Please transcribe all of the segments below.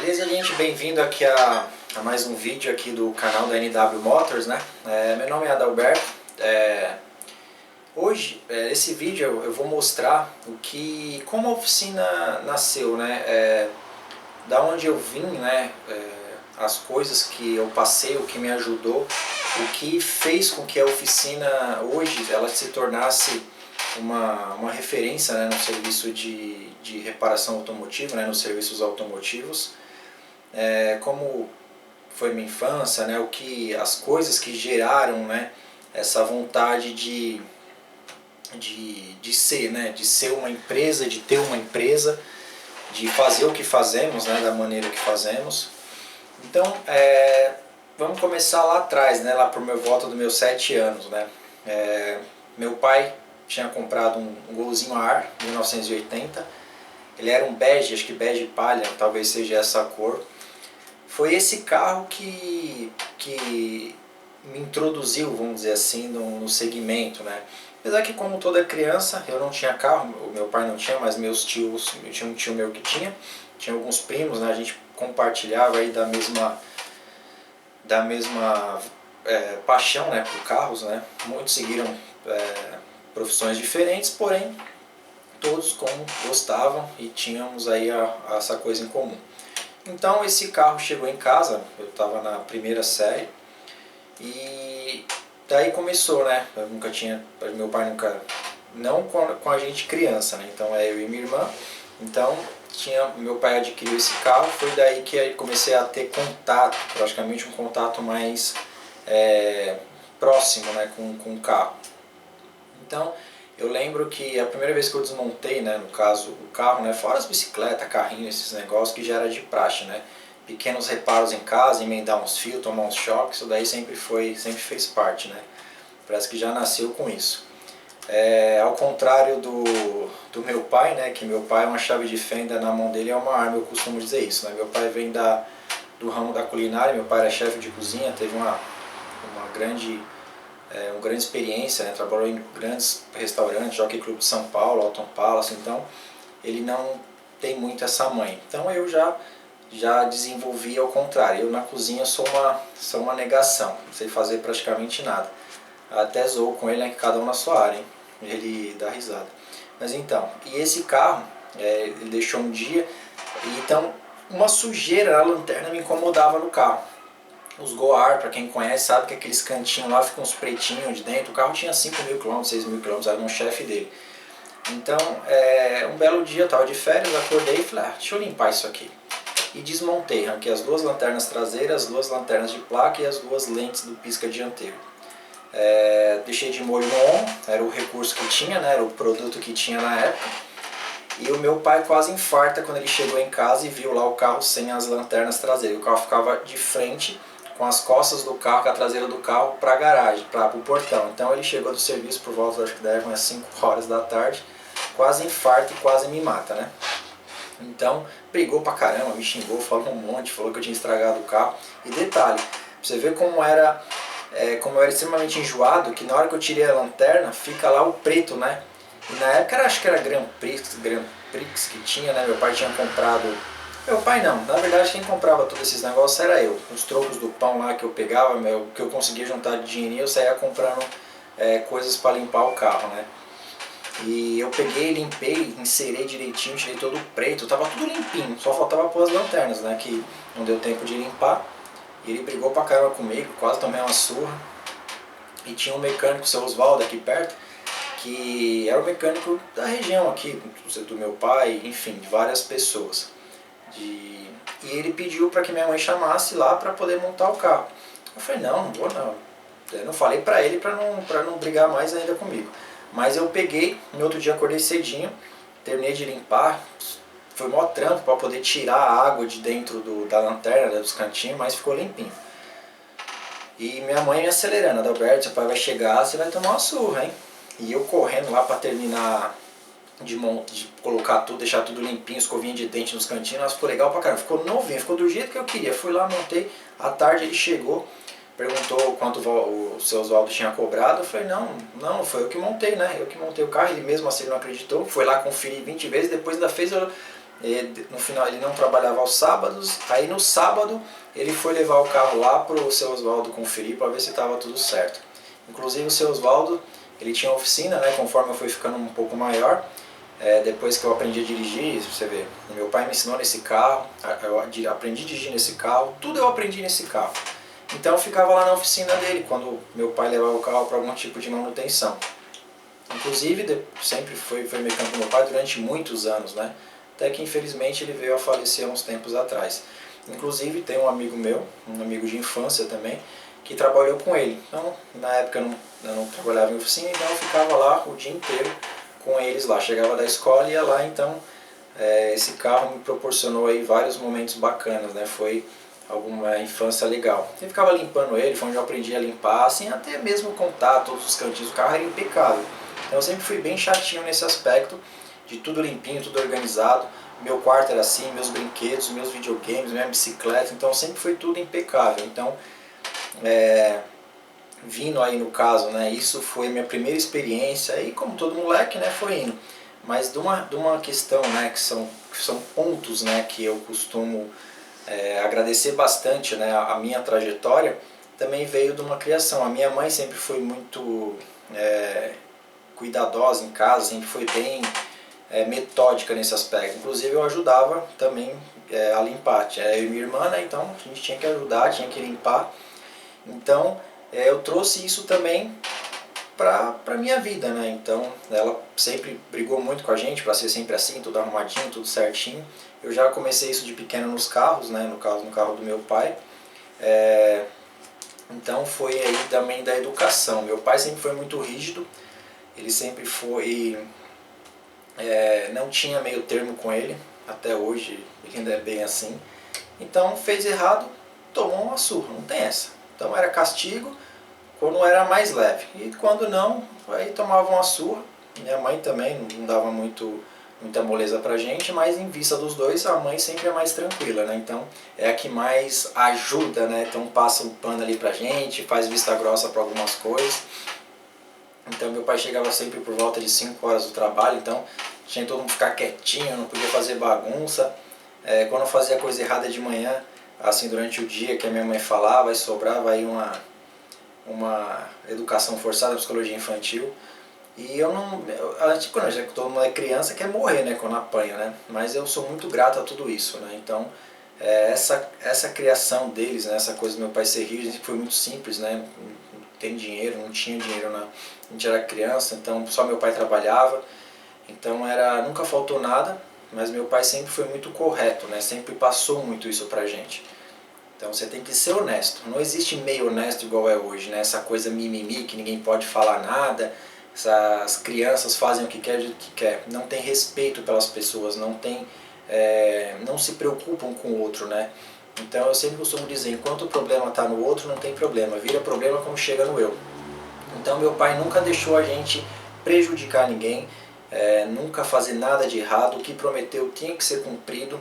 Beleza, gente? Bem-vindo aqui a mais um vídeo aqui do canal da NW Motors, né? Meu nome é Adalberto. Hoje, esse vídeo eu vou mostrar como a oficina nasceu, né? Da onde eu vim, né? As coisas que eu passei, o que me ajudou, o que fez com que a oficina hoje ela se tornasse uma referência, né, no serviço de reparação automotiva, né, nos serviços automotivos, como foi minha infância, né, as coisas que geraram, né, essa vontade de ser, né, de ser uma empresa, de ter uma empresa, de fazer o que fazemos, né, da maneira que fazemos. Então, vamos começar lá atrás, né, lá por volta dos meus 7 anos, né. Meu pai tinha comprado um Golzinho ar, 1980. Ele era um bege, acho que bege palha, talvez seja essa a cor. Foi esse carro que me introduziu, vamos dizer assim, no segmento, né? Apesar que, como toda criança, eu não tinha carro, o meu pai não tinha, mas meus tios, eu tinha um tio meu que tinha alguns primos, né? A gente compartilhava aí da mesma paixão, né, por carros, né? Muitos seguiram profissões diferentes, porém todos como gostavam e tínhamos aí essa coisa em comum. Então esse carro chegou em casa, eu estava na primeira série e daí começou, né? Meu pai nunca, não com a gente criança, né? Então eu e minha irmã. Então meu pai adquiriu esse carro, foi daí que comecei a ter contato, praticamente um contato mais próximo, né, com o carro. Então, eu lembro que a primeira vez que eu desmontei, né, no caso, o carro, né, fora as bicicletas, carrinho, esses negócios que já era de praxe, né, pequenos reparos em casa, emendar uns fios, tomar uns choques, isso daí sempre fez parte, né, parece que já nasceu com isso. Ao contrário do meu pai, né, que meu pai é uma chave de fenda, na mão dele é uma arma, eu costumo dizer isso, né, meu pai vem do ramo da culinária, meu pai era chefe de cozinha, teve uma grande experiência, né? Trabalhou em grandes restaurantes, Jockey Club de São Paulo, Alton Palace, então ele não tem muito essa mãe. Então eu já desenvolvi ao contrário, eu na cozinha sou uma negação, não sei fazer praticamente nada. Até zoo com ele, né, cada um na sua área, hein? Ele dá risada. Mas então, e esse carro, ele deixou um dia, então uma sujeira na lanterna me incomodava no carro. Os Goar, para quem conhece, sabe que aqueles cantinhos lá ficam uns pretinhos de dentro. O carro tinha 5.000 km, 6.000 km, era um chefe dele. Então, um belo dia eu estava de férias, acordei e falei, deixa eu limpar isso aqui. E desmontei, arranquei as duas lanternas traseiras, as duas lanternas de placa e as duas lentes do pisca dianteiro. Deixei de molho no ombro, era o recurso que tinha, né, era o produto que tinha na época. E o meu pai quase infarta quando ele chegou em casa e viu lá o carro sem as lanternas traseiras. O carro ficava de frente, com as costas do carro, com a traseira do carro para a garagem, para o portão. Então ele chegou do serviço por volta, acho que deve umas 5 horas da tarde, quase infarta e quase me mata, né? Então brigou pra caramba, me xingou, falou um monte, falou que eu tinha estragado o carro. E detalhe, pra você ver como eu era extremamente enjoado, que na hora que eu tirei a lanterna, fica lá o preto, né? E na época acho que era Grand Prix que tinha, né? Meu pai tinha comprado. Meu pai não, na verdade quem comprava todos esses negócios era eu. Os trocos do pão lá que eu pegava, que eu conseguia juntar de dinheirinho, eu saía comprando coisas para limpar o carro, né? E eu peguei, limpei, encerei direitinho, tirei todo o preto, tava tudo limpinho, só faltava pôr as lanternas, né? Que não deu tempo de limpar. E ele brigou pra caramba comigo, quase tomei uma surra. E tinha um mecânico, o seu Oswaldo, aqui perto, que era o mecânico da região aqui, do meu pai, enfim, de várias pessoas. E ele pediu para que minha mãe chamasse lá para poder montar o carro. Eu falei, não vou não. Eu não falei para ele para não brigar mais ainda comigo. Mas eu peguei, no outro dia acordei cedinho, terminei de limpar, foi mó trampo para poder tirar a água de dentro da lanterna, dos cantinhos, mas ficou limpinho. E minha mãe me acelerando, Adalberto, seu pai vai chegar, você vai tomar uma surra, hein? E eu correndo lá para terminar de colocar tudo, deixar tudo limpinho, escovinha de dente nos cantinhos, nossa, ficou legal pra caramba, ficou novinho, ficou do jeito que eu queria. Fui lá, montei, à tarde ele chegou, perguntou quanto o seu Oswaldo tinha cobrado, eu falei, não, foi eu que montei, né, eu que montei o carro, ele mesmo assim não acreditou, foi lá conferir 20 vezes, depois ainda fez No final ele não trabalhava aos sábados, aí no sábado ele foi levar o carro lá para o seu Oswaldo conferir para ver se estava tudo certo. Inclusive o seu Oswaldo, ele tinha oficina, né, conforme eu fui ficando um pouco maior, depois que eu aprendi a dirigir, você vê, meu pai me ensinou nesse carro, eu aprendi a dirigir nesse carro, tudo eu aprendi nesse carro. Então eu ficava lá na oficina dele, quando meu pai levava o carro para algum tipo de manutenção. Inclusive, sempre foi mecânico do meu pai durante muitos anos, né? Até que infelizmente ele veio a falecer há uns tempos atrás. Inclusive tem um amigo meu, um amigo de infância também, que trabalhou com ele. Então, na época eu não trabalhava em oficina, então eu ficava lá o dia inteiro com eles lá. Chegava da escola e ia lá, então esse carro me proporcionou aí vários momentos bacanas, né? Foi alguma infância legal. Eu ficava limpando ele, foi onde eu aprendi a limpar, assim, até mesmo contar todos os cantinhos do carro era impecável. Então eu sempre fui bem chatinho nesse aspecto, de tudo limpinho, tudo organizado. Meu quarto era assim, meus brinquedos, meus videogames, minha bicicleta, então sempre foi tudo impecável. Então, vindo aí no caso, né, isso foi minha primeira experiência, e como todo moleque, né, foi indo. Mas de uma questão, né, que são pontos, né, que eu costumo agradecer bastante, né, a minha trajetória, também veio de uma criação. A minha mãe sempre foi muito cuidadosa em casa, sempre foi bem metódica nesse aspecto. Inclusive eu ajudava também a limpar. Eu e minha irmã, né, então a gente tinha que ajudar, tinha que limpar. Então eu trouxe isso também para a minha vida, né? Então ela sempre brigou muito com a gente para ser sempre assim, tudo arrumadinho, tudo certinho. Eu já comecei isso de pequeno nos carros, né? No carro do meu pai. Então foi aí também da educação. Meu pai sempre foi muito rígido, ele sempre foi, não tinha meio termo com ele, até hoje ele ainda é bem assim. Então fez errado, tomou uma surra, não tem essa. Então era castigo quando era mais leve, e quando não, aí tomava uma surra. Minha mãe também não dava muita moleza pra gente, mas em vista dos dois, a mãe sempre é mais tranquila, né? Então é a que mais ajuda, né? Então passa um pano ali pra gente, faz vista grossa para algumas coisas. Então meu pai chegava sempre por volta de 5 horas do trabalho, então tinha todo mundo ficar quietinho, não podia fazer bagunça. Quando eu fazia coisa errada de manhã, assim durante o dia, que a minha mãe falava, aí sobrava aí uma educação forçada, psicologia infantil. E eu não. Quando todo mundo é criança, quer morrer, né? Quando apanha, né? Mas eu sou muito grato a tudo isso, né? Então, essa criação deles, né? Essa coisa do meu pai ser rígido, foi muito simples, né? Não tem dinheiro, não tinha dinheiro, né? A gente era criança, então só meu pai trabalhava. Então, nunca faltou nada, mas meu pai sempre foi muito correto, né? Sempre passou muito isso pra gente. Então você tem que ser honesto. Não existe meio honesto igual é hoje, né? Essa coisa mimimi, que ninguém pode falar nada. Essas crianças fazem o que quer, do jeito que quer. Não tem respeito pelas pessoas, não se preocupam com o outro, né? Então eu sempre costumo dizer, enquanto o problema está no outro, não tem problema. Vira problema quando chega no eu. Então meu pai nunca deixou a gente prejudicar ninguém, nunca fazer nada de errado. O que prometeu tinha que ser cumprido.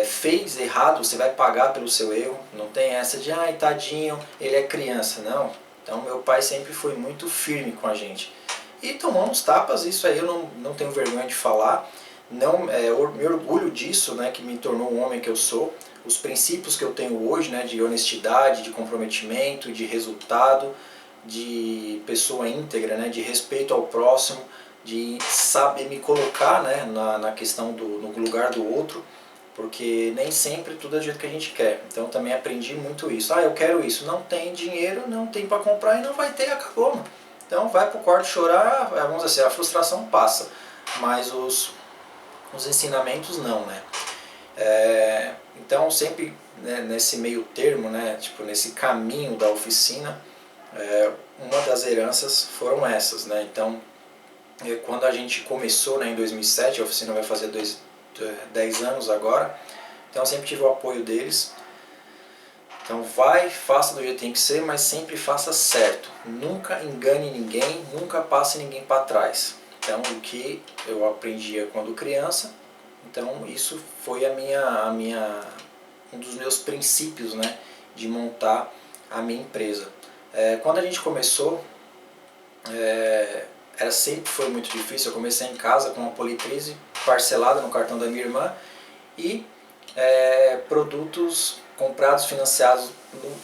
Fez errado, você vai pagar pelo seu erro. Não tem essa de, ai tadinho, ele é criança. Não. Então meu pai sempre foi muito firme com a gente. E tomamos tapas, isso aí eu não tenho vergonha de falar. Não, me orgulho disso, né, que me tornou o homem que eu sou. Os princípios que eu tenho hoje, né, de honestidade, de comprometimento, de resultado, de pessoa íntegra, né, de respeito ao próximo, de saber me colocar, né, na questão no lugar do outro, porque nem sempre tudo é do jeito que a gente quer. Então também aprendi muito isso. Eu quero isso, não tem dinheiro, não tem para comprar e não vai ter, acabou, mano. Então vai pro quarto chorar, vamos dizer assim, a frustração passa, mas os ensinamentos não, né? Então sempre, né, nesse meio termo, né, tipo nesse caminho da oficina, uma das heranças foram essas, né? Então quando a gente começou, né, em 2007, a oficina vai fazer 10 anos agora, então eu sempre tive o apoio deles. Então faça do jeito que tem que ser, mas sempre faça certo. Nunca engane ninguém, nunca passe ninguém para trás. Então o que eu aprendia quando criança, então isso foi um dos meus princípios, né, de montar a minha empresa. Quando a gente começou, sempre foi muito difícil. Eu comecei em casa com uma Politrize parcelada no cartão da minha irmã e produtos comprados, financiados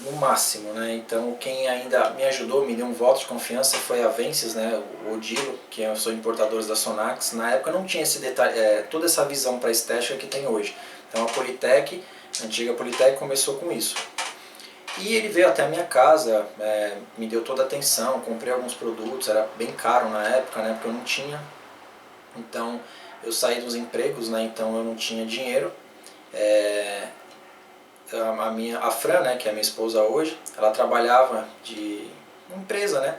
no máximo, né? Então quem ainda me ajudou, me deu um voto de confiança foi a Vences, né? O Odilo, que eu sou importador da Sonax. Na época não tinha esse detalhe, toda essa visão para estética que tem hoje. Então a Politec, a antiga Politec, começou com isso. E ele veio até a minha casa, me deu toda a atenção, comprei alguns produtos, era bem caro na época, né? Porque eu não tinha. Então eu saí dos empregos, né? Então eu não tinha dinheiro. A Fran, né, que é a minha esposa hoje, ela trabalhava de uma empresa, né,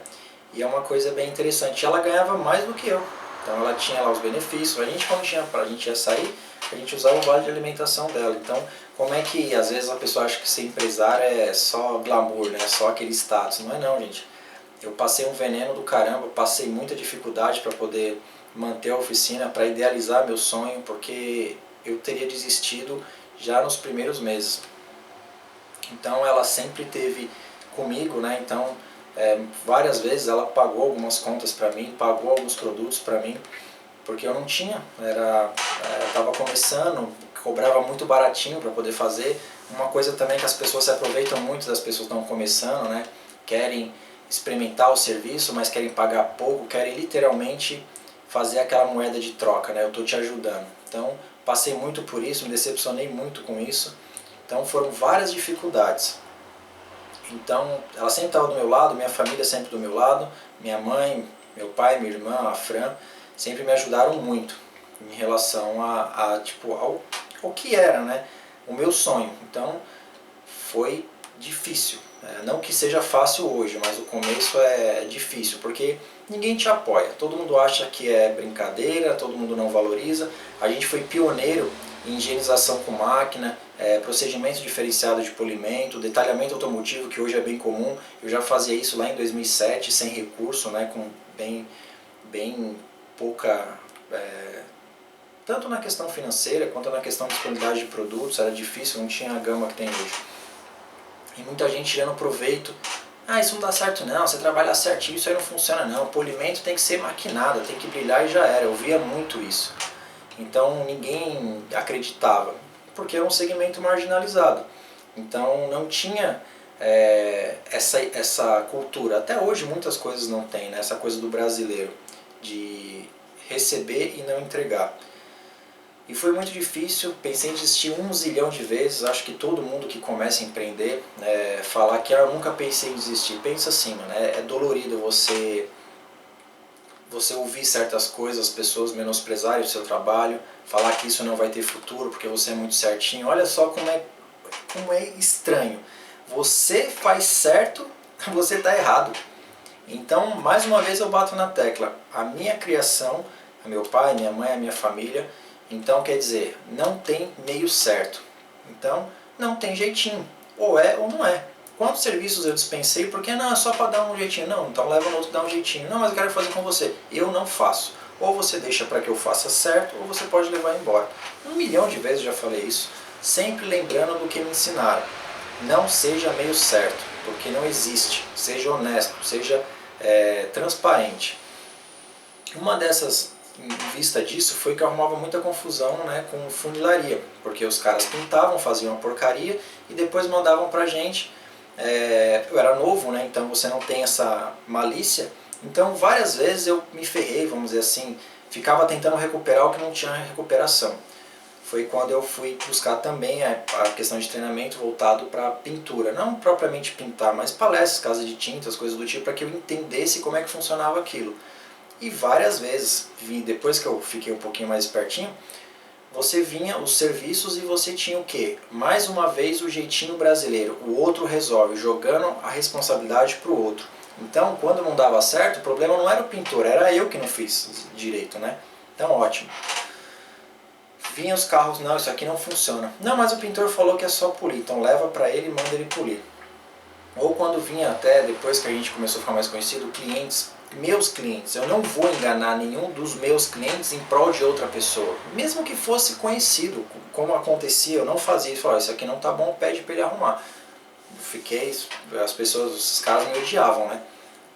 e é uma coisa bem interessante, ela ganhava mais do que eu, então ela tinha lá os benefícios, a gente quando a gente ia sair, a gente usava o vale de alimentação dela, então como é que às vezes a pessoa acha que ser empresário é só glamour, né, só aquele status, não é não, gente. Eu passei um veneno do caramba, passei muita dificuldade para poder manter a oficina, para idealizar meu sonho, porque eu teria desistido já nos primeiros meses. Então ela sempre teve comigo, né? Então várias vezes ela pagou algumas contas para mim, pagou alguns produtos para mim, porque eu não tinha, estava começando, cobrava muito baratinho para poder fazer. Uma coisa também que as pessoas se aproveitam muito das pessoas que estão começando, né? Querem experimentar o serviço, mas querem pagar pouco, querem literalmente fazer aquela moeda de troca, né? Eu estou te ajudando. Então passei muito por isso, me decepcionei muito com isso. Então foram várias dificuldades. Então ela sempre estava do meu lado, minha família sempre do meu lado, minha mãe, meu pai, minha irmã, a Fran, sempre me ajudaram muito em relação ao que era, né, o meu sonho. Então foi difícil. Não que seja fácil hoje, mas o começo é difícil, porque ninguém te apoia. Todo mundo acha que é brincadeira, todo mundo não valoriza. A gente foi pioneiro em higienização com máquina, procedimento diferenciado de polimento, detalhamento automotivo, que hoje é bem comum. Eu já fazia isso lá em 2007, sem recurso, né, com bem pouca... tanto na questão financeira, quanto na questão de disponibilidade de produtos, era difícil, não tinha a gama que tem hoje. E muita gente tirando proveito. Ah, isso não dá certo não, você trabalhar certinho, isso aí não funciona não. O polimento tem que ser maquinado, tem que brilhar e já era. Eu via muito isso. Então ninguém acreditava, porque era um segmento marginalizado. Então não tinha essa cultura. Até hoje muitas coisas não tem, né? Essa coisa do brasileiro, de receber e não entregar. E foi muito difícil, pensei em desistir 1 zilhão de vezes. Acho que todo mundo que começa a empreender, falar que eu nunca pensei em desistir. Pensa assim, mano, é dolorido você ouvir certas coisas, as pessoas menosprezarem o seu trabalho, falar que isso não vai ter futuro porque você é muito certinho. Olha só como é estranho. Você faz certo, você está errado. Então, mais uma vez eu bato na tecla. A minha criação, meu pai, minha mãe, a minha família. Então, quer dizer, não tem meio certo. Então, não tem jeitinho. Ou é ou não é. Quantos serviços eu dispensei porque não, é só para dar um jeitinho. Não, então leva no outro dar um jeitinho. Não, mas eu quero fazer com você. Eu não faço. Ou você deixa para que eu faça certo, ou você pode levar embora. 1 milhão de vezes eu já falei isso. Sempre lembrando do que me ensinaram. Não seja meio certo, porque não existe. Seja honesto, seja transparente. Uma dessas, em vista disso, foi que eu arrumava muita confusão, né, com funilaria. Porque os caras pintavam, faziam uma porcaria e depois mandavam pra gente. Eu era novo, né, então você não tem essa malícia. Então várias vezes eu me ferrei, vamos dizer assim, ficava tentando recuperar o que não tinha recuperação. Foi quando eu fui buscar também a questão de treinamento voltado para pintura. Não propriamente pintar, mas palestras, casa de tintas, coisas do tipo, para que eu entendesse como é que funcionava aquilo. E várias vezes, depois que eu fiquei um pouquinho mais espertinho, você vinha os serviços e você tinha o quê? Mais uma vez o jeitinho brasileiro, o outro resolve, jogando a responsabilidade para o outro. Então, quando não dava certo, o problema não era o pintor, era eu que não fiz direito, né? Então, ótimo. Vinha os carros, não, isso aqui não funciona. Não, mas o pintor falou que é só polir, então leva para ele e manda ele polir. Ou quando vinha até, depois que a gente começou a ficar mais conhecido, clientes, meus clientes. Eu não vou enganar nenhum dos meus clientes em prol de outra pessoa. Mesmo que fosse conhecido, como acontecia, eu não fazia isso. Isso aqui não tá bom, pede para ele arrumar. As pessoas, os caras me odiavam, né?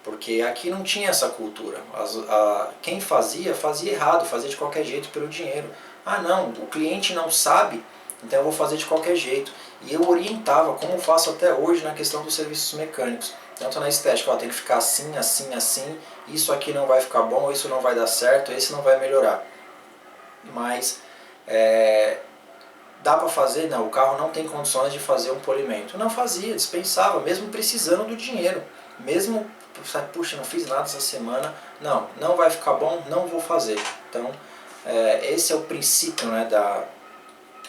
Porque aqui não tinha essa cultura. Quem fazia errado, fazia de qualquer jeito pelo dinheiro. Ah não, o cliente não sabe, então eu vou fazer de qualquer jeito. E eu orientava, como eu faço até hoje na questão dos serviços mecânicos. Tanto na estética, ó, tem que ficar assim, assim, assim, isso aqui não vai ficar bom, isso não vai dar certo, esse não vai melhorar. Mas dá para fazer? Não, o carro não tem condições de fazer um polimento. Não fazia, dispensava, mesmo precisando do dinheiro. Mesmo, puxa, não fiz nada essa semana, não vai ficar bom, não vou fazer. Então, esse é o princípio, né,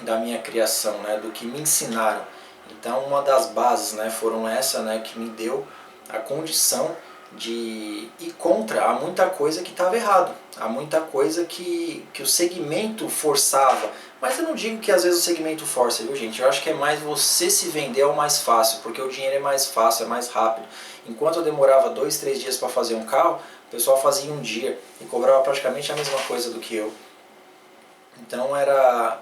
da minha criação, né, do que me ensinaram. Então, uma das bases, né, foram essa, né, que me deu a condição de ir contra a muita coisa que estava errado, há muita coisa que o segmento forçava. Mas eu não digo que às vezes o segmento força, viu gente? Eu acho que é mais você se vender ao mais fácil, porque o dinheiro é mais fácil, é mais rápido. Enquanto eu demorava 2, 3 dias para fazer um carro, o pessoal fazia em um dia e cobrava praticamente a mesma coisa do que eu. Então era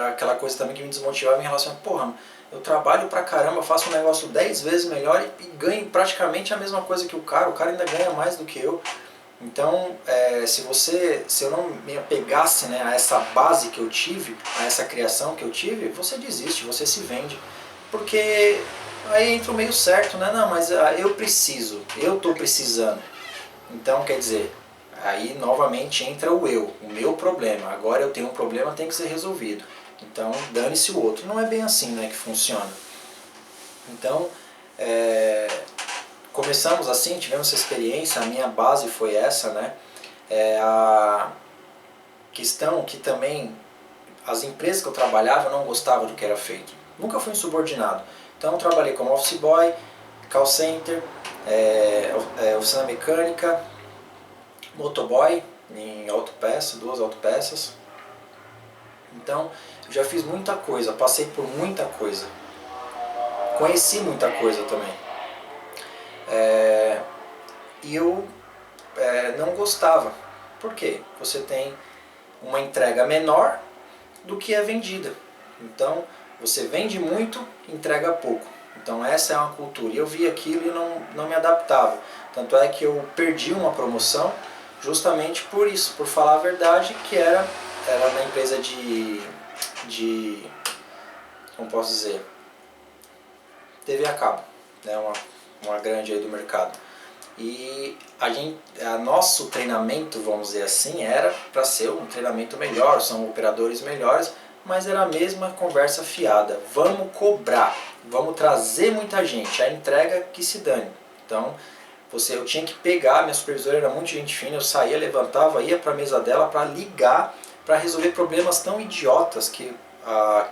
aquela coisa também que me desmotivava em relação a, porra, eu trabalho pra caramba, faço um negócio 10 vezes melhor e ganho praticamente a mesma coisa que o cara ainda ganha mais do que eu. Então, se eu não me apegasse, né, a essa base que eu tive, a essa criação que eu tive, você desiste, você se vende. Porque aí entra o meio certo, né? Não, mas eu preciso, eu estou precisando. Então, quer dizer, aí novamente entra o meu problema. Agora eu tenho um problema, tem que ser resolvido. Então, dane-se o outro. Não é bem assim, né, que funciona. Então, começamos assim, tivemos essa experiência, a minha base foi essa, né? A questão que também as empresas que eu trabalhava não gostavam do que era feito. Nunca fui insubordinado. Então eu trabalhei como office boy, call center, oficina mecânica, motoboy em autopeça, 2 autopeças. Então eu já fiz muita coisa, passei por muita coisa. Conheci muita coisa também. E eu não gostava. Por quê? Você tem uma entrega menor do que é vendida. Então, você vende muito, entrega pouco. Então, essa é uma cultura. E eu vi aquilo e não me adaptava. Tanto é que eu perdi uma promoção justamente por isso, por falar a verdade, que era na empresa como posso dizer, TV a cabo, né? uma grande aí do mercado. E nosso treinamento, vamos dizer assim, era para ser um treinamento melhor, são operadores melhores, mas era a mesma conversa fiada. Vamos cobrar, vamos trazer muita gente, a entrega que se dane. Então, eu tinha que pegar, minha supervisora era muito gente fina, eu saía, levantava, ia para a mesa dela para ligar, para resolver problemas tão idiotas que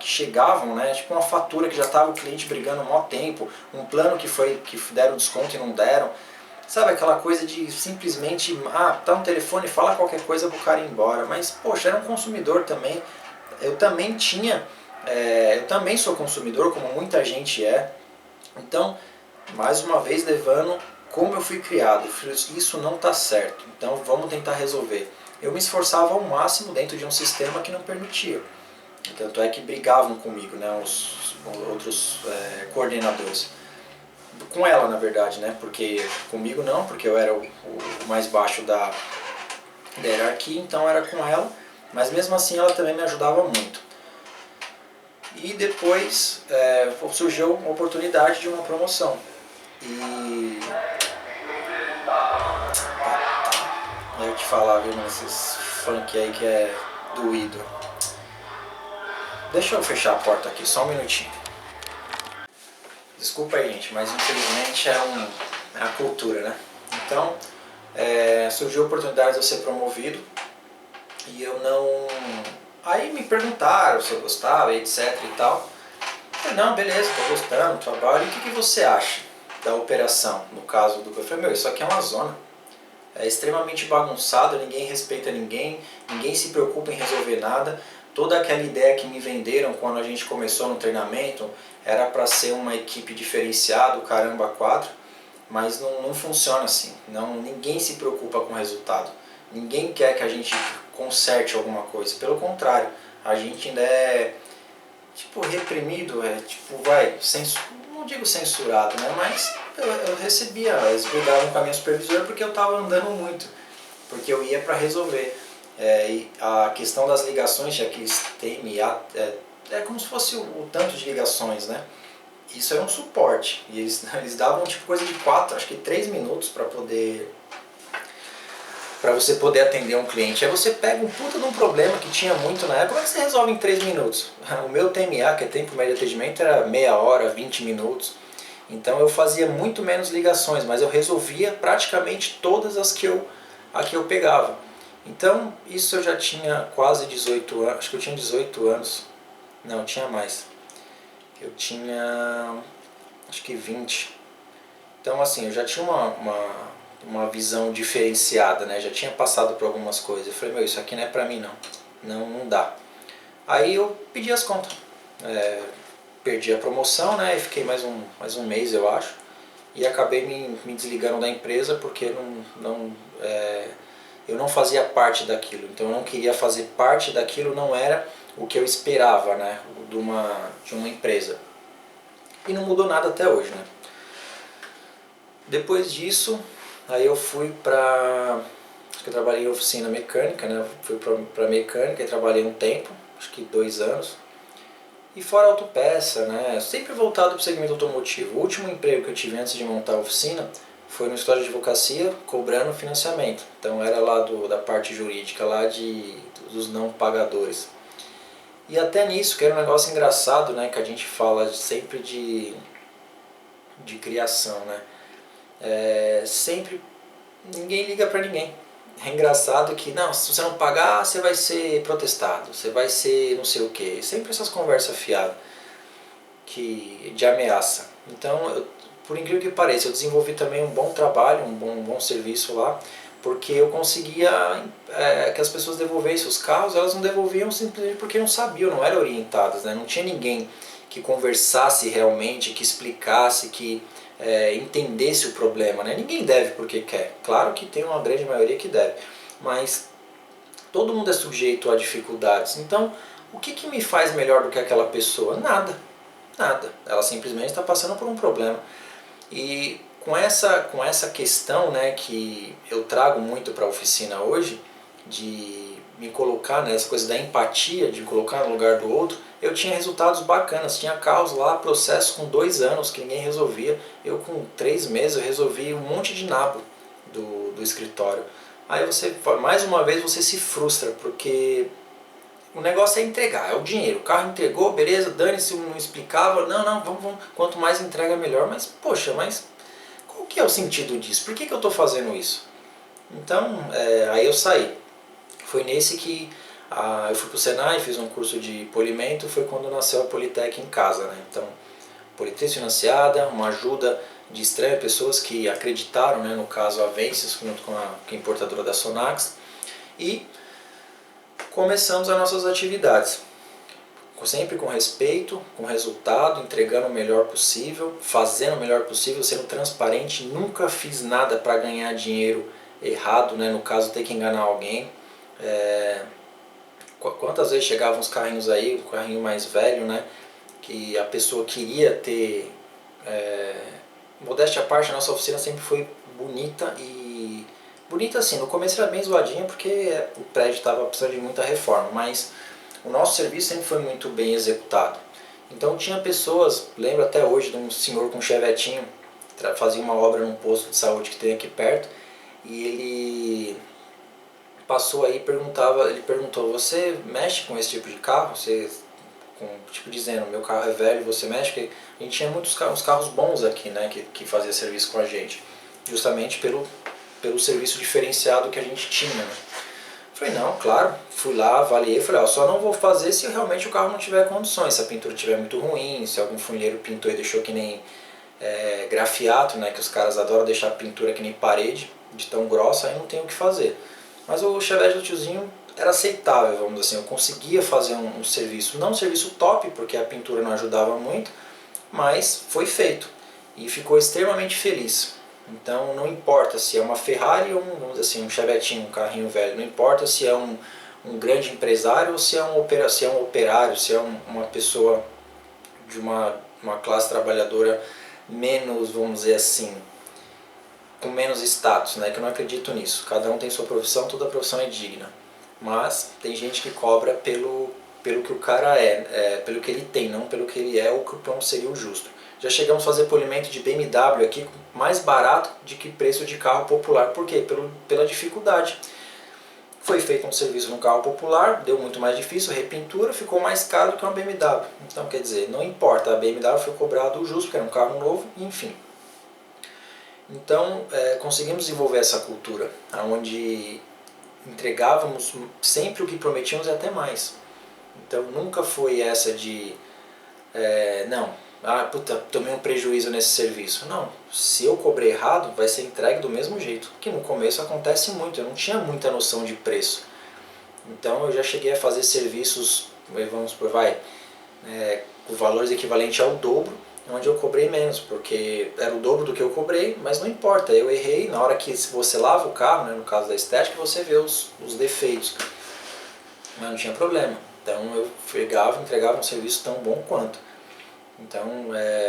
chegavam, né? Tipo uma fatura que já estava o cliente brigando há um maior tempo, um plano que deram desconto e não deram. Sabe aquela coisa de simplesmente, tá no telefone, fala qualquer coisa pro cara ir embora. Mas, poxa, era um consumidor também. Eu também eu também sou consumidor, como muita gente é. Então, mais uma vez levando como eu fui criado. Isso não está certo, então vamos tentar resolver. Eu me esforçava ao máximo dentro de um sistema que não permitia. Tanto é que brigavam comigo, né, os outros coordenadores. Com ela, na verdade, né? Porque comigo não, porque eu era o mais baixo da hierarquia, então era com ela, mas mesmo assim ela também me ajudava muito. E depois surgiu uma oportunidade de uma promoção. E eu te falar, viu, esses funk aí que é doído. Deixa eu fechar a porta aqui, só um minutinho. Desculpa aí, gente, mas infelizmente é a cultura, né? Então, surgiu a oportunidade de eu ser promovido e eu não... Aí me perguntaram se eu gostava, etc e tal. Eu falei, não, beleza, tô gostando, trabalho. E o que você acha da operação, no caso do... Eu falei, isso aqui é uma zona. É extremamente bagunçado, ninguém respeita ninguém se preocupa em resolver nada. Toda aquela ideia que me venderam quando a gente começou no treinamento era para ser uma equipe diferenciada, caramba, 4, mas não funciona assim. Ninguém se preocupa com o resultado. Ninguém quer que a gente conserte alguma coisa. Pelo contrário, a gente ainda é reprimido, não digo censurado, né? Mas eu recebia, eles brigavam com a minha supervisora porque eu estava andando muito, porque eu ia para resolver. E a questão das ligações, já que eles têm é como se fosse o tanto de ligações, né? Isso era um suporte, e eles davam tipo coisa de 4, acho que 3 minutos para você poder atender um cliente. Aí você pega um puta de um problema que tinha muito na época, como é que você resolve em 3 minutos? O meu TMA, que é tempo médio de atendimento, era meia hora, 20 minutos. Então eu fazia muito menos ligações, mas eu resolvia praticamente todas as que eu pegava. Então isso eu já tinha quase 18 anos, acho que eu tinha 18 anos, não, eu tinha mais. Eu tinha acho que 20. Então assim, eu já tinha uma visão diferenciada, né? Já tinha passado por algumas coisas. Eu falei, meu, isso aqui não é pra mim não. Não dá. Aí eu pedi as contas. Perdi a promoção, né? E fiquei mais um mês, eu acho. E acabei me desligando da empresa porque eu não fazia parte daquilo. Então eu não queria fazer parte daquilo, não era o que eu esperava, né? De uma empresa. E não mudou nada até hoje, né? Depois disso, aí eu fui pra... Acho que eu trabalhei em oficina mecânica, né? Fui pra mecânica e trabalhei um tempo, acho que 2 anos. E fora autopeça, né? Sempre voltado para o segmento automotivo. O último emprego que eu tive antes de montar a oficina foi no escritório de advocacia, cobrando financiamento. Então era lá da parte jurídica, lá dos não pagadores. E até nisso, que era um negócio engraçado, né? Que a gente fala sempre de criação, né? Sempre ninguém liga pra ninguém. É engraçado que, não, se você não pagar, você vai ser protestado, você vai ser não sei o que. Sempre essas conversas fiadas de ameaça. Então, por incrível que pareça, eu desenvolvi também um bom trabalho, um bom serviço lá, porque eu conseguia que as pessoas devolvessem os carros, elas não devolviam simplesmente porque não sabiam, não eram orientadas, né? Não tinha ninguém que conversasse realmente, que explicasse, que entendesse o problema, né? Ninguém deve porque quer. Claro que tem uma grande maioria que deve, mas todo mundo é sujeito a dificuldades. Então, o que me faz melhor do que aquela pessoa? Nada, nada. Ela simplesmente está passando por um problema. E com essa questão, né, que eu trago muito para a oficina hoje, de me colocar nessa coisa da empatia, de colocar no lugar do outro, eu tinha resultados bacanas. Tinha casos lá, processos com 2 anos que ninguém resolvia. Eu com 3 meses eu resolvi um monte de nabo do escritório. Aí você, mais uma vez, você se frustra, porque o negócio é entregar, é o dinheiro. O carro entregou, beleza, dane-se, não explicava, não, vamos, quanto mais entrega melhor. Mas, poxa, qual que é o sentido disso? Por que eu estou fazendo isso? Então, aí eu saí. Foi nesse que eu fui para o Senai, fiz um curso de polimento, foi quando nasceu a Politec em casa, né? Então, Politriz financiada, uma ajuda de estranha, pessoas que acreditaram, né, no caso a Vences, junto com a importadora da Sonax, e começamos as nossas atividades, sempre com respeito, com resultado, entregando o melhor possível, fazendo o melhor possível, sendo transparente. Nunca fiz nada para ganhar dinheiro errado, né? No caso, ter que enganar alguém. Quantas vezes chegavam uns carrinhos aí, um carrinho mais velho, né? Que a pessoa queria ter... modéstia à parte, a nossa oficina sempre foi bonita e... Bonita assim, no começo era bem zoadinha porque o prédio estava precisando de muita reforma, mas o nosso serviço sempre foi muito bem executado. Então tinha pessoas, lembro até hoje de um senhor com um chevetinho, fazia uma obra num posto de saúde que tem aqui perto, e ele passou aí e ele perguntou, você mexe com esse tipo de carro? Você, tipo dizendo, meu carro é velho, você mexe? Porque a gente tinha muitos carros bons aqui, né, que fazia serviço com a gente, justamente pelo serviço diferenciado que a gente tinha, né? Falei, não, claro, fui lá, avaliei, falei, só não vou fazer se realmente o carro não tiver condições, se a pintura estiver muito ruim, se algum funilheiro pintou e deixou que nem grafiato, né, que os caras adoram deixar a pintura que nem parede, de tão grossa, aí não tem o que fazer. Mas o Chevette do tiozinho era aceitável, vamos dizer assim, eu conseguia fazer um serviço, não um serviço top, porque a pintura não ajudava muito, mas foi feito e ficou extremamente feliz. Então não importa se é uma Ferrari ou vamos dizer assim, um Chevetinho, um carrinho velho, não importa se é um grande empresário ou se é um operário, se é uma pessoa uma classe trabalhadora menos, vamos dizer assim, com menos status, né? Que eu não acredito nisso. Cada um tem sua profissão, toda profissão é digna. Mas tem gente que cobra pelo que o cara pelo que ele tem, não pelo que ele é, o que não seria o justo. Já chegamos a fazer polimento de BMW aqui mais barato do que preço de carro popular. Por quê? Pela dificuldade. Foi feito um serviço no carro popular, deu muito mais difícil, repintura, ficou mais caro do que uma BMW. Então, quer dizer, não importa, a BMW foi cobrado o justo, porque era um carro novo, enfim. Então, conseguimos desenvolver essa cultura, onde entregávamos sempre o que prometíamos e até mais. Então, nunca foi essa de, não, puta, tomei um prejuízo nesse serviço. Não, se eu cobrei errado, vai ser entregue do mesmo jeito. Que no começo acontece muito, eu não tinha muita noção de preço. Então eu já cheguei a fazer serviços, vamos por com valores equivalentes ao dobro, onde eu cobrei menos, porque era o dobro do que eu cobrei, mas não importa, eu errei. Na hora que você lava o carro, né, no caso da estética, você vê os defeitos, mas não tinha problema. Então eu entregava um serviço tão bom quanto. Então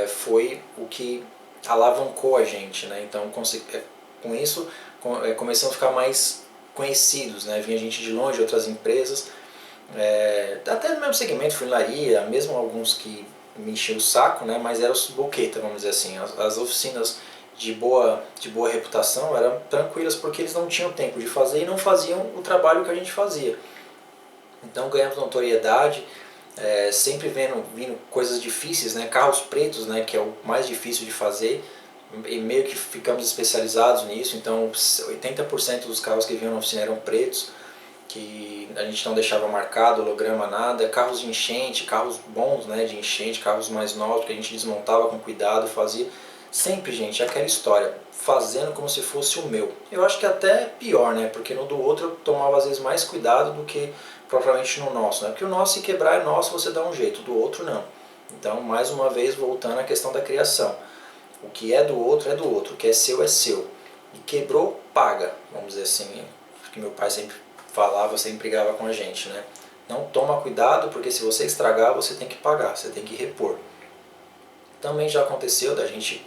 foi o que alavancou a gente, né? Então com isso começamos a ficar mais conhecidos, né? Vinha gente de longe, outras empresas, até no mesmo segmento, funilaria, mesmo alguns que me enchiam o saco, né? Mas eram os boqueta, vamos dizer assim. As oficinas de boa reputação eram tranquilas porque eles não tinham tempo de fazer e não faziam o trabalho que a gente fazia. Então ganhamos notoriedade, sempre vindo coisas difíceis, né? Carros pretos, né? Que é o mais difícil de fazer, e meio que ficamos especializados nisso. Então 80% dos carros que vinham na oficina eram pretos, que a gente não deixava marcado, holograma, nada. Carros de enchente, carros bons, né? De enchente, carros mais novos que a gente desmontava com cuidado, fazia. Sempre, gente, aquela história, fazendo como se fosse o meu. Eu acho que até pior, né? Porque no do outro eu tomava às vezes mais cuidado do que propriamente no nosso, né? Porque o nosso, se quebrar, é nosso, você dá um jeito, do outro não. Então, mais uma vez, voltando à questão da criação. O que é do outro, o que é seu, é seu. E quebrou, paga, vamos dizer assim. Que meu pai sempre falava, sempre brigava com a gente, né? Não toma cuidado, porque se você estragar, você tem que pagar, você tem que repor. Também já aconteceu da gente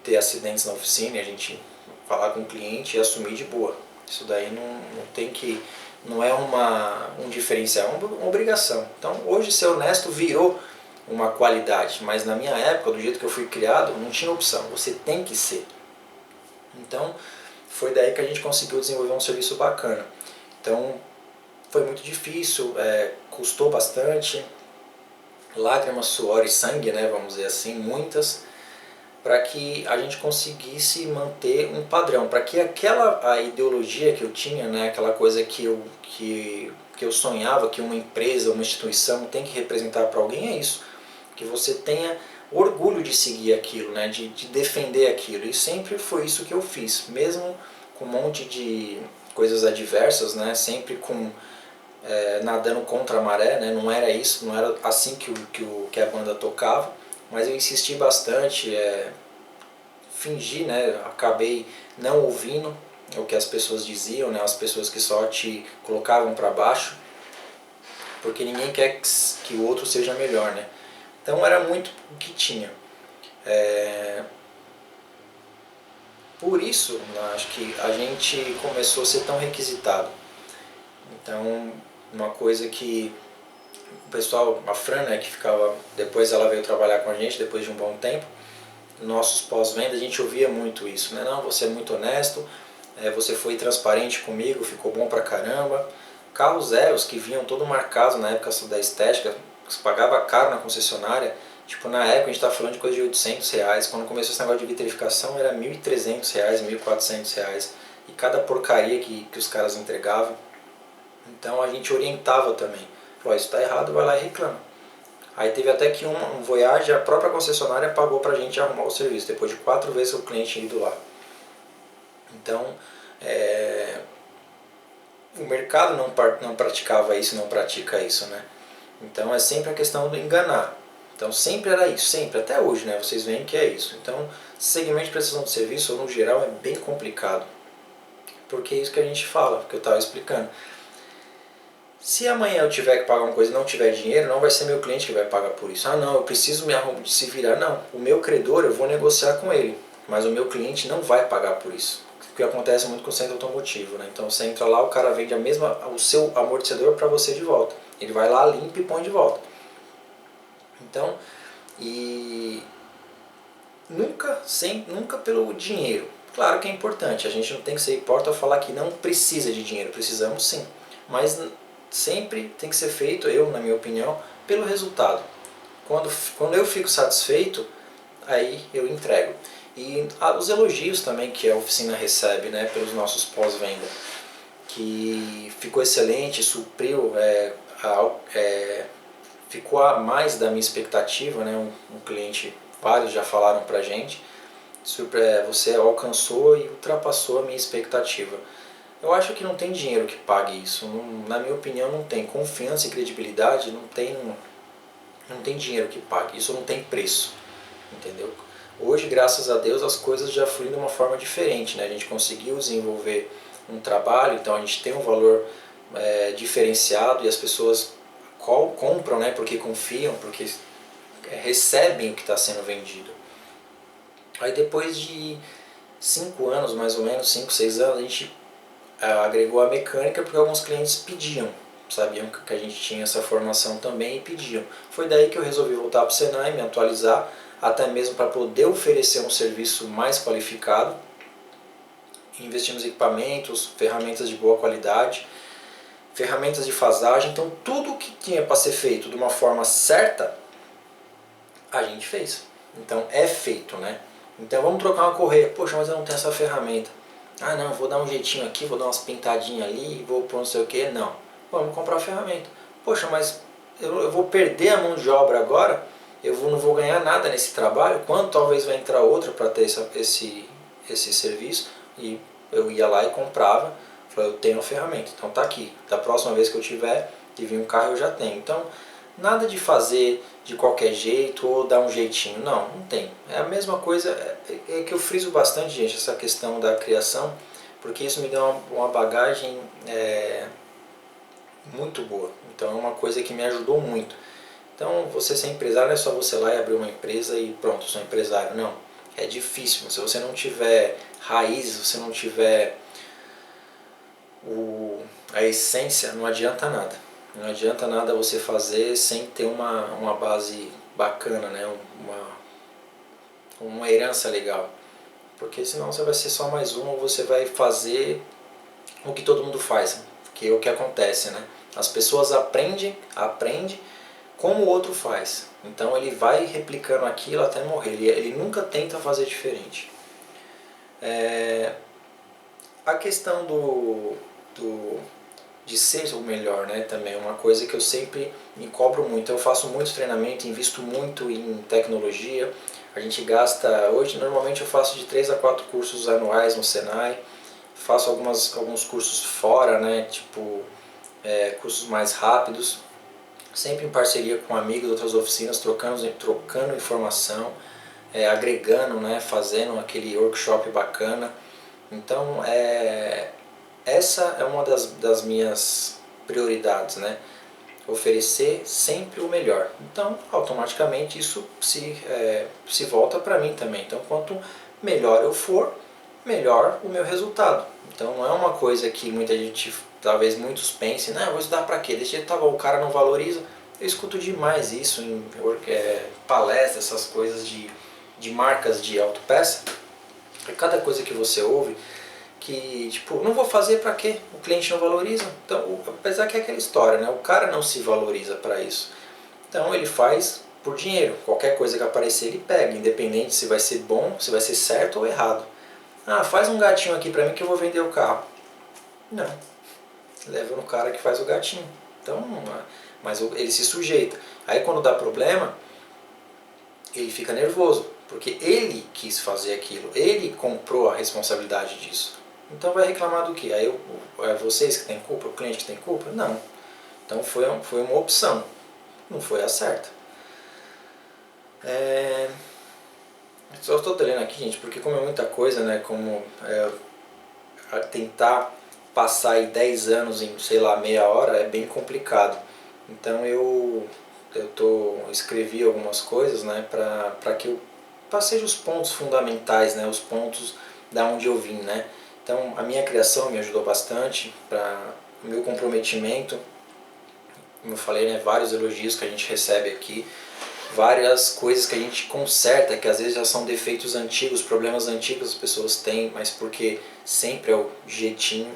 ter acidentes na oficina e a gente falar com o cliente e assumir de boa. Isso daí não tem que... Não é um diferencial, é uma obrigação. Então, hoje ser honesto virou uma qualidade, mas na minha época, do jeito que eu fui criado, não tinha opção, você tem que ser. Então, foi daí que a gente conseguiu desenvolver um serviço bacana. Então, foi muito difícil, custou bastante, lágrimas, suor e sangue, né, vamos dizer assim, muitas, para que a gente conseguisse manter um padrão, para que a ideologia que eu tinha, né, aquela coisa que eu sonhava que uma empresa, uma instituição tem que representar para alguém, é isso, que você tenha orgulho de seguir aquilo, né, de defender aquilo, e sempre foi isso que eu fiz, mesmo com um monte de coisas adversas, né, sempre nadando contra a maré, né, não era isso, não era assim que a banda tocava, mas eu insisti bastante, fingi, né, acabei não ouvindo o que as pessoas diziam, né, as pessoas que só te colocavam para baixo, porque ninguém quer que o outro seja melhor, né. Então era muito o que tinha. Por isso, acho que a gente começou a ser tão requisitado. Então, uma coisa que o pessoal, a Fran, né, que ficava, depois ela veio trabalhar com a gente, depois de um bom tempo, nossos pós-vendas, a gente ouvia muito isso, né? Não, você é muito honesto, você foi transparente comigo, ficou bom pra caramba. Carros zeros que vinham todo marcados na época da estética, você pagava caro na concessionária, tipo, na época a gente estava falando de coisa de R$800, quando começou esse negócio de vitrificação era R$1.300, R$1.400, e cada porcaria que os caras entregavam. Então a gente orientava também, falou, isso está errado, vai lá e reclama. Aí teve até que um Voyage, a própria concessionária pagou pra gente arrumar o serviço, depois de 4 vezes o cliente tinha ido lá. Então, o mercado não praticava isso, não pratica isso, né? Então é sempre a questão do enganar. Então sempre era isso, sempre, até hoje, né? Vocês veem que é isso. Então, segmento de prestação de serviço, no geral, é bem complicado. Porque é isso que a gente fala, que eu estava explicando. Se amanhã eu tiver que pagar uma coisa e não tiver dinheiro, não vai ser meu cliente que vai pagar por isso. Ah não, eu preciso se virar. Não, o meu credor eu vou negociar com ele, mas o meu cliente não vai pagar por isso. O que acontece muito com o centro automotivo, né? Então você entra lá, o cara vende o seu amortecedor para você de volta. Ele vai lá, limpa e põe de volta. Então, e nunca pelo dinheiro. Claro que é importante, a gente não tem que ser hipócrita falar que não precisa de dinheiro, precisamos sim. Mas sempre tem que ser feito, na minha opinião, pelo resultado. Quando eu fico satisfeito, aí eu entrego. E os elogios também que a oficina recebe, né, pelos nossos pós-venda, que ficou excelente, supriu, ficou a mais da minha expectativa, né, um cliente, vários já falaram pra gente, você alcançou e ultrapassou a minha expectativa. Eu acho que não tem dinheiro que pague isso. Na minha opinião, não tem. Confiança e credibilidade não tem dinheiro que pague. Isso não tem preço. Entendeu? Hoje, graças a Deus, as coisas já fluem de uma forma diferente. Né? A gente conseguiu desenvolver um trabalho, então a gente tem um valor diferenciado e as pessoas compram, né? Porque confiam, porque recebem o que está sendo vendido. Aí depois de 5 anos, mais ou menos, 5, 6 anos, a gente agregou a mecânica porque alguns clientes pediam, sabiam que a gente tinha essa formação também e pediam. Foi daí que eu resolvi voltar para o Senai, me atualizar, até mesmo para poder oferecer um serviço mais qualificado. Investimos em equipamentos, ferramentas de boa qualidade, ferramentas de fasagem, então tudo que tinha para ser feito de uma forma certa, a gente fez. Então é feito, né? Então vamos trocar uma correia. Poxa, mas eu não tenho essa ferramenta. Ah não, vou dar um jeitinho aqui, vou dar umas pintadinhas ali, vou pôr não sei o que. Não, vamos comprar a ferramenta. Poxa, mas eu vou perder a mão de obra agora, não vou ganhar nada nesse trabalho, quando talvez vai entrar outro para ter esse serviço. E eu ia lá e comprava, falei, eu tenho a ferramenta, então tá aqui. Da próxima vez que eu tiver e vir um carro eu já tenho. Então, nada de fazer de qualquer jeito ou dar um jeitinho, não tem. É a mesma coisa, é que eu friso bastante, gente, essa questão da criação, porque isso me deu uma bagagem muito boa. Então é uma coisa que me ajudou muito. Então você ser empresário não é só você lá e abrir uma empresa e pronto, sou empresário. Não, é difícil. Se você não tiver raízes, se você não tiver a essência, não adianta nada. Não adianta nada você fazer sem ter uma base bacana, né? uma herança legal. Porque senão você vai ser só mais um, ou você vai fazer o que todo mundo faz, que é o que acontece, né? As pessoas aprendem como o outro faz. Então ele vai replicando aquilo até morrer. Ele nunca tenta fazer diferente. A questão de ser o melhor, né, também é uma coisa que eu sempre me cobro muito. Eu faço muito treinamento, invisto muito em tecnologia. A gente gasta, hoje normalmente eu faço de 3 a 4 cursos anuais no Senai. Faço alguns cursos fora, né, tipo cursos mais rápidos, sempre em parceria com amigos de outras oficinas, trocando informação, agregando, né, fazendo aquele workshop bacana. Então, essa é uma das minhas prioridades, né? Oferecer sempre o melhor. Então, automaticamente isso se volta para mim também. Então, quanto melhor eu for, melhor o meu resultado. Então, não é uma coisa que muita gente, talvez muitos pensem, não, eu vou estudar para quê? Deixa tá bom, o cara não valoriza. Eu escuto demais isso em palestras, essas coisas de marcas de autopeça. Cada coisa que você ouve que, tipo, não vou fazer para quê? O cliente não valoriza. Então, apesar que é aquela história, né? O cara não se valoriza para isso. Então, ele faz por dinheiro. Qualquer coisa que aparecer, ele pega, independente se vai ser bom, se vai ser certo ou errado. Ah, faz um gatinho aqui para mim que eu vou vender o carro. Não. Leva no cara que faz o gatinho. Então, mas ele se sujeita. Aí, quando dá problema, ele fica nervoso, porque ele quis fazer aquilo, ele comprou a responsabilidade disso. Então vai reclamar do quê? Aí é vocês que têm culpa, o cliente que tem culpa? Não. Então foi uma opção, não foi a certa. Só estou lendo aqui, gente, porque como é muita coisa, né, como tentar passar aí 10 anos em, sei lá, meia hora é bem complicado. Então escrevi algumas coisas, né, para que eu seja os pontos fundamentais, né, os pontos da onde eu vim, né. Então a minha criação me ajudou bastante, para o meu comprometimento, como eu falei, né, vários elogios que a gente recebe aqui, várias coisas que a gente conserta, que às vezes já são defeitos antigos, problemas antigos as pessoas têm, mas porque sempre é o jeitinho.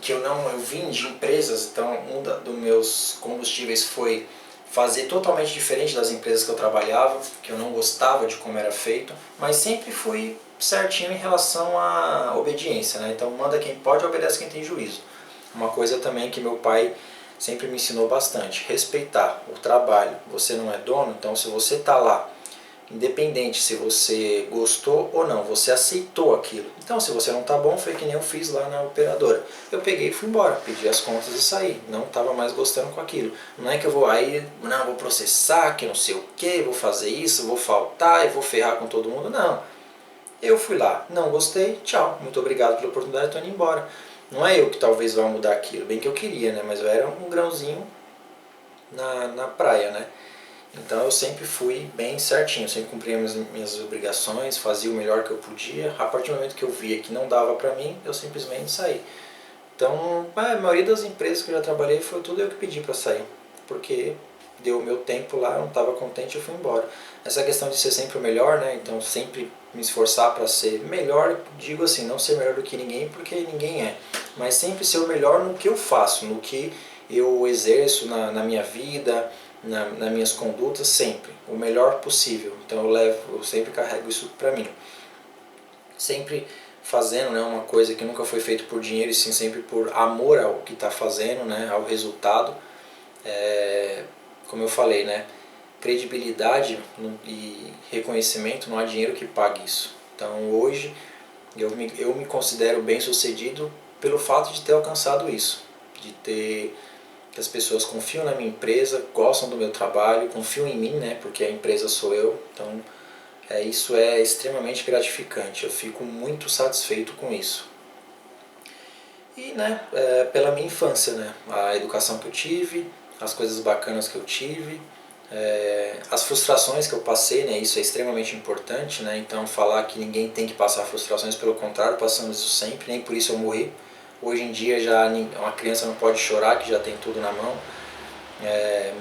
Que eu vim de empresas, então um dos meus combustíveis foi fazer totalmente diferente das empresas que eu trabalhava, que eu não gostava de como era feito, mas sempre fui certinho em relação à obediência, né? Então manda quem pode, obedece quem tem juízo. Uma coisa também que meu pai sempre me ensinou bastante, respeitar o trabalho. Você não é dono, então se você está lá, independente se você gostou ou não, você aceitou aquilo. Então se você não está bom, foi que nem eu fiz lá na operadora. Eu peguei e fui embora, pedi as contas e saí. Não estava mais gostando com aquilo. Não é que eu vou aí, não, vou processar, que não sei o que, vou fazer isso, vou faltar e vou ferrar com todo mundo. Não. Eu fui lá, não gostei, tchau, muito obrigado pela oportunidade, estou indo embora. Não é eu que talvez vá mudar aquilo, bem que eu queria, né? Mas eu era um grãozinho na praia, né? Então eu sempre fui bem certinho, sempre cumpria minhas obrigações, fazia o melhor que eu podia. A partir do momento que eu via que não dava pra mim, eu simplesmente saí. Então a maioria das empresas que eu já trabalhei foi tudo eu que pedi pra sair, porque deu o meu tempo lá, eu não estava contente, eu fui embora. Essa questão de ser sempre o melhor, né? Então sempre me esforçar para ser melhor, digo assim, não ser melhor do que ninguém, porque ninguém é, mas sempre ser o melhor no que eu faço, no que eu exerço na minha vida, nas minhas condutas, sempre o melhor possível. Então eu sempre carrego isso para mim, sempre fazendo, né, uma coisa que nunca foi feito por dinheiro, e sim sempre por amor ao que está fazendo, né, ao resultado. Como eu falei, né, credibilidade e reconhecimento, não há dinheiro que pague isso. Então hoje eu me considero bem sucedido pelo fato de ter alcançado isso, de ter que as pessoas confiam na minha empresa, gostam do meu trabalho, confiam em mim, né, porque a empresa sou eu. Então isso é extremamente gratificante, eu fico muito satisfeito com isso. E né, pela minha infância, né, a educação que eu tive, as coisas bacanas que eu tive, as frustrações que eu passei, né, isso é extremamente importante, né, então falar que ninguém tem que passar frustrações, pelo contrário, passamos isso sempre, nem por isso eu morri. Hoje em dia já uma criança não pode chorar, que já tem tudo na mão.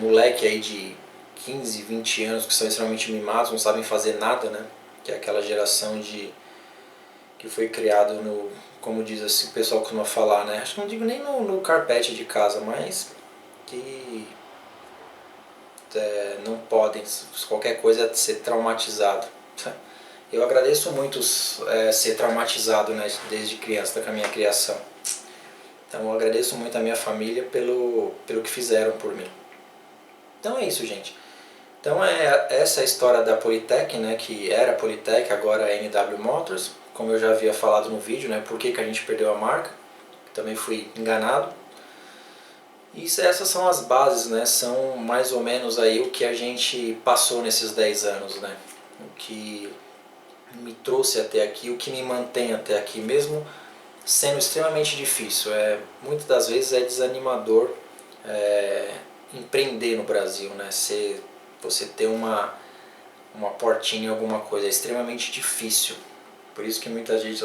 Moleque aí de 15, 20 anos que são extremamente mimados, não sabem fazer nada, né, que é aquela geração que foi criado no, como diz assim, o pessoal costuma falar, né, acho que não digo nem no carpete de casa, mas que não podem, qualquer coisa, ser traumatizado. Eu agradeço muito ser traumatizado, né, desde criança, com a minha criação. Então eu agradeço muito a minha família pelo que fizeram por mim. Então é isso, gente. Então essa é a história da Polytech, né, que era Polytech, agora é NW Motors. Como eu já havia falado no vídeo, né, por que a gente perdeu a marca. Também fui enganado. E essas são as bases, né? São mais ou menos aí o que a gente passou nesses 10 anos, né? O que me trouxe até aqui, o que me mantém até aqui, mesmo sendo extremamente difícil. Muitas das vezes é desanimador empreender no Brasil, né? Você ter uma portinha em alguma coisa, é extremamente difícil. Por isso que muita gente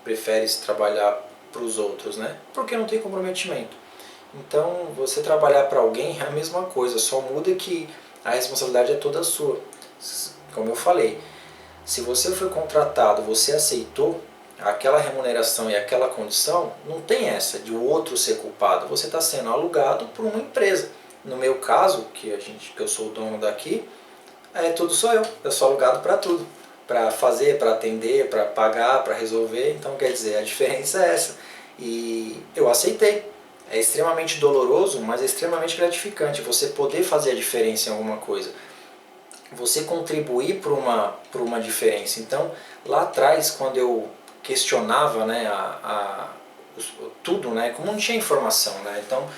prefere trabalhar para os outros, né? Porque não tem comprometimento. Então, você trabalhar para alguém é a mesma coisa, só muda que a responsabilidade é toda sua. Como eu falei, se você foi contratado, você aceitou aquela remuneração e aquela condição, não tem essa de o outro ser culpado. Você está sendo alugado por uma empresa. No meu caso, que eu sou o dono daqui, tudo sou eu sou alugado para tudo. Para fazer, para atender, para pagar, para resolver. Então, quer dizer, a diferença é essa. E eu aceitei. É extremamente doloroso, mas é extremamente gratificante você poder fazer a diferença em alguma coisa. Você contribuir por uma diferença. Então, lá atrás, quando eu questionava, né, tudo, né, como não tinha informação, né, então,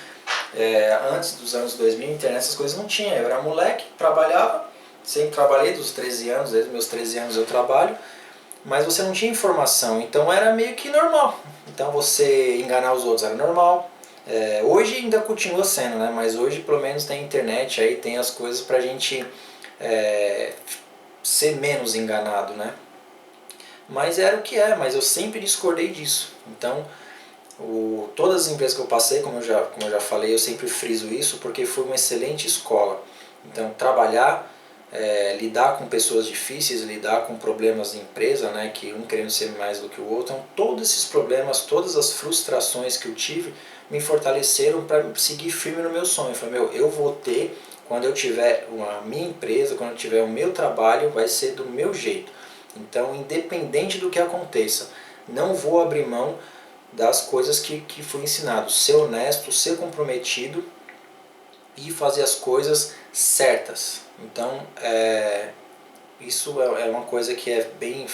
antes dos anos 2000, internet, essas coisas não tinha. Eu era moleque, trabalhava, sempre trabalhei dos 13 anos, desde meus 13 anos eu trabalho, mas você não tinha informação, então era meio que normal. Então você enganar os outros era normal. Hoje ainda continua sendo, né? Mas hoje pelo menos tem internet, aí tem as coisas pra gente ser menos enganado, né? Mas era o que é, mas eu sempre discordei disso. Então, todas as empresas que eu passei, como eu já falei, eu sempre friso isso porque foi uma excelente escola. Então, trabalhar, lidar com pessoas difíceis, lidar com problemas de empresa, né, que um querendo ser mais do que o outro, então, todos esses problemas, todas as frustrações que eu tive me fortaleceram para seguir firme no meu sonho. Eu falei, eu vou ter, quando eu tiver a minha empresa, quando eu tiver o meu trabalho, vai ser do meu jeito. Então, independente do que aconteça, não vou abrir mão das coisas que fui ensinado. Ser honesto, ser comprometido e fazer as coisas certas. Então, isso é uma coisa que é bem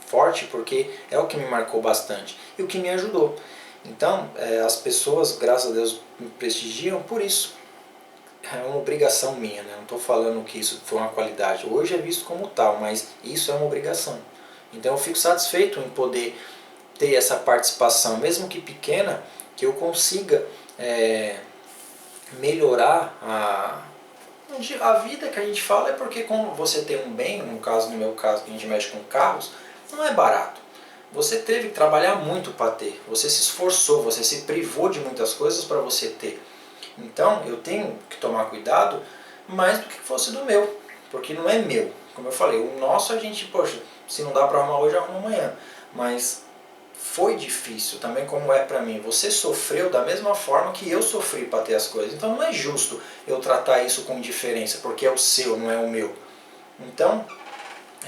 forte porque é o que me marcou bastante e o que me ajudou. Então, as pessoas, graças a Deus, me prestigiam por isso. É uma obrigação minha, né? Não estou falando que isso foi uma qualidade. Hoje é visto como tal, mas isso é uma obrigação. Então eu fico satisfeito em poder ter essa participação, mesmo que pequena, que eu consiga melhorar a vida que a gente fala, é porque quando você tem um bem, no caso, no meu caso, que a gente mexe com carros, não é barato. Você teve que trabalhar muito para ter, você se esforçou, você se privou de muitas coisas para você ter. Então eu tenho que tomar cuidado mais do que fosse do meu, porque não é meu. Como eu falei, o nosso a gente, poxa, se não dá para arrumar hoje, arruma amanhã. Mas foi difícil, também como é para mim. Você sofreu da mesma forma que eu sofri para ter as coisas. Então não é justo eu tratar isso com indiferença, porque é o seu, não é o meu. Então,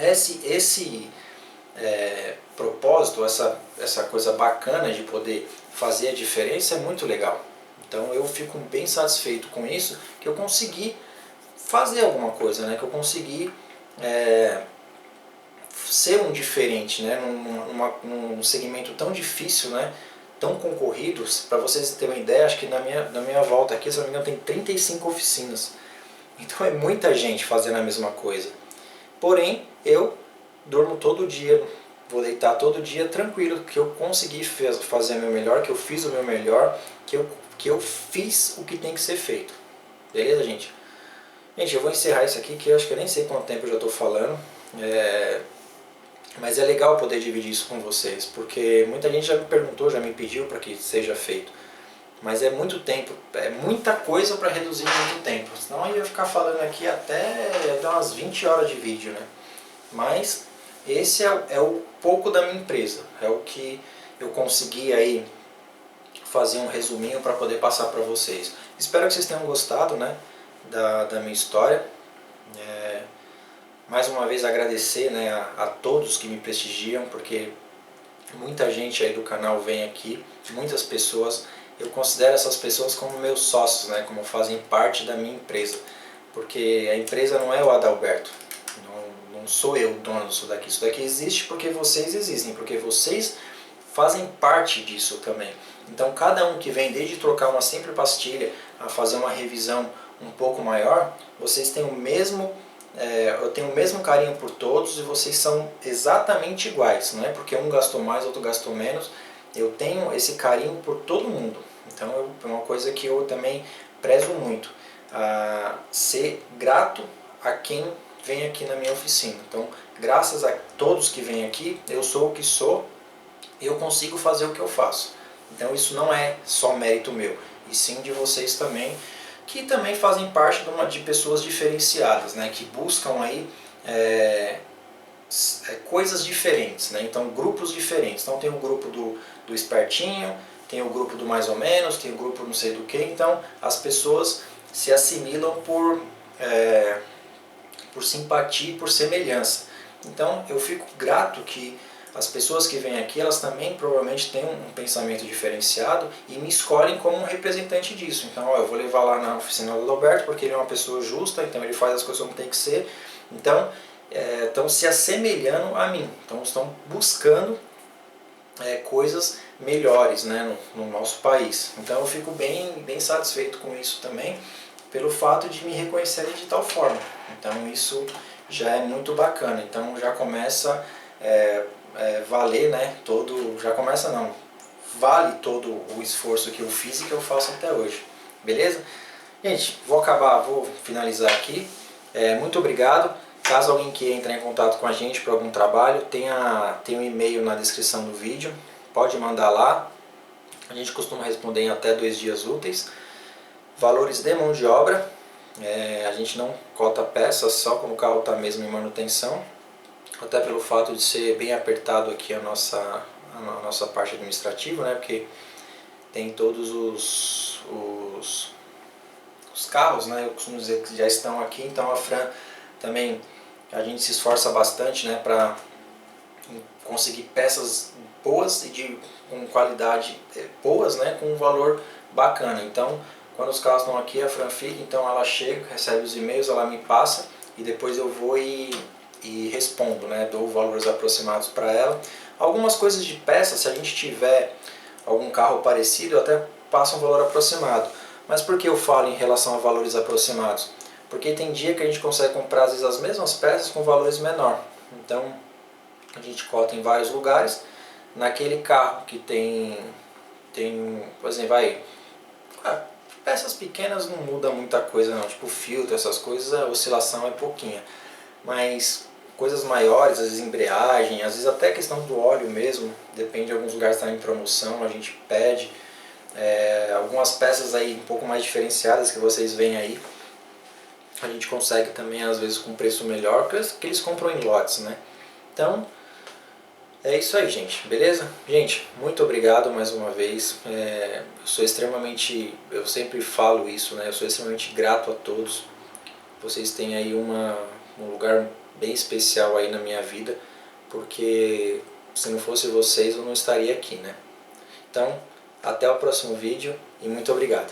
esse propósito, essa coisa bacana de poder fazer a diferença é muito legal. Então eu fico bem satisfeito com isso, que eu consegui fazer alguma coisa, né? Que eu consegui ser um diferente, né? Num segmento tão difícil, né? Tão concorrido. Para vocês terem uma ideia, acho que na minha volta aqui, se não me engano, tem 35 oficinas. Então é muita gente fazendo a mesma coisa. Porém, eu durmo todo dia, vou deitar todo dia tranquilo, que eu consegui fazer o meu melhor, que eu fiz o meu melhor, que eu fiz o que tem que ser feito. Beleza, gente? Gente, eu vou encerrar isso aqui, que eu acho que eu nem sei quanto tempo eu já estou falando. Mas é legal poder dividir isso com vocês, porque muita gente já me perguntou, já me pediu para que seja feito. Mas é muito tempo, é muita coisa para reduzir em muito tempo. Senão eu ia ficar falando aqui até dar umas 20 horas de vídeo, né? Mas esse é o pouco da minha empresa, é o que eu consegui aí fazer um resuminho para poder passar para vocês. Espero que vocês tenham gostado, né, da minha história. Mais uma vez agradecer, né, a todos que me prestigiam, porque muita gente aí do canal vem aqui, muitas pessoas, eu considero essas pessoas como meus sócios, né, como fazem parte da minha empresa, porque a empresa não é o Adalberto, não sou eu o dono disso daqui. Isso daqui existe porque vocês existem, porque vocês fazem parte disso também. Então cada um que vem, desde trocar uma simples pastilha a fazer uma revisão um pouco maior, vocês têm o mesmo, eu tenho o mesmo carinho por todos e vocês são exatamente iguais. Não é porque um gastou mais, outro gastou menos. Eu tenho esse carinho por todo mundo. Então é uma coisa que eu também prezo muito, ser grato a quem vem aqui na minha oficina. Então, graças a todos que vêm aqui, eu sou o que sou, eu consigo fazer o que eu faço. Então isso não é só mérito meu, e sim de vocês também, que também fazem parte de pessoas diferenciadas, né, que buscam aí coisas diferentes, né, então grupos diferentes. Então tem o grupo do espertinho, tem o grupo do mais ou menos, tem o grupo não sei do que. Então as pessoas se assimilam por simpatia e por semelhança. Então eu fico grato que as pessoas que vêm aqui, elas também provavelmente têm um pensamento diferenciado e me escolhem como um representante disso. Então, eu vou levar lá na oficina do Adalberto porque ele é uma pessoa justa, então ele faz as coisas como tem que ser. Então, estão se assemelhando a mim. Então, estão buscando coisas melhores, né, no nosso país. Então, eu fico bem satisfeito com isso também, pelo fato de me reconhecerem de tal forma. Então, isso já é muito bacana. Então, já começa valer, né, já começa não, vale todo o esforço que eu fiz e que eu faço até hoje, beleza? Gente, vou finalizar aqui, muito obrigado. Caso alguém queira entrar em contato com a gente para algum trabalho, tem um e-mail na descrição do vídeo, pode mandar lá, a gente costuma responder em até 2 dias úteis. Valores de mão de obra, a gente não cota peças só quando o carro está mesmo em manutenção, até pelo fato de ser bem apertado aqui a nossa parte administrativa, né? Porque tem todos os carros, né? Eu costumo dizer que já estão aqui, então a Fran também, a gente se esforça bastante, né, para conseguir peças boas e com qualidade boas, né, com um valor bacana. Então, quando os carros estão aqui, a Fran fica, então ela chega, recebe os e-mails, ela me passa e depois eu vou e respondo, né, dou valores aproximados para ela. Algumas coisas de peça, se a gente tiver algum carro parecido, eu até passo um valor aproximado. Mas por que eu falo em relação a valores aproximados? Porque tem dia que a gente consegue comprar às vezes as mesmas peças com valores menor. Então a gente cota em vários lugares. Naquele carro que tem por exemplo, peças pequenas não muda muita coisa não, tipo filtro, essas coisas, a oscilação é pouquinha. Mas coisas maiores, às vezes embreagem, às vezes até questão do óleo mesmo, depende, de alguns lugares está em promoção, a gente pede. Algumas peças aí um pouco mais diferenciadas que vocês veem aí, a gente consegue também às vezes com preço melhor, que eles compram em lotes, né? Então, é isso aí, gente, beleza? Gente, muito obrigado mais uma vez, eu sempre falo isso, né? Eu sou extremamente grato a todos, vocês têm aí um lugar bem especial aí na minha vida, porque se não fosse vocês eu não estaria aqui, né? Então, até o próximo vídeo e muito obrigado.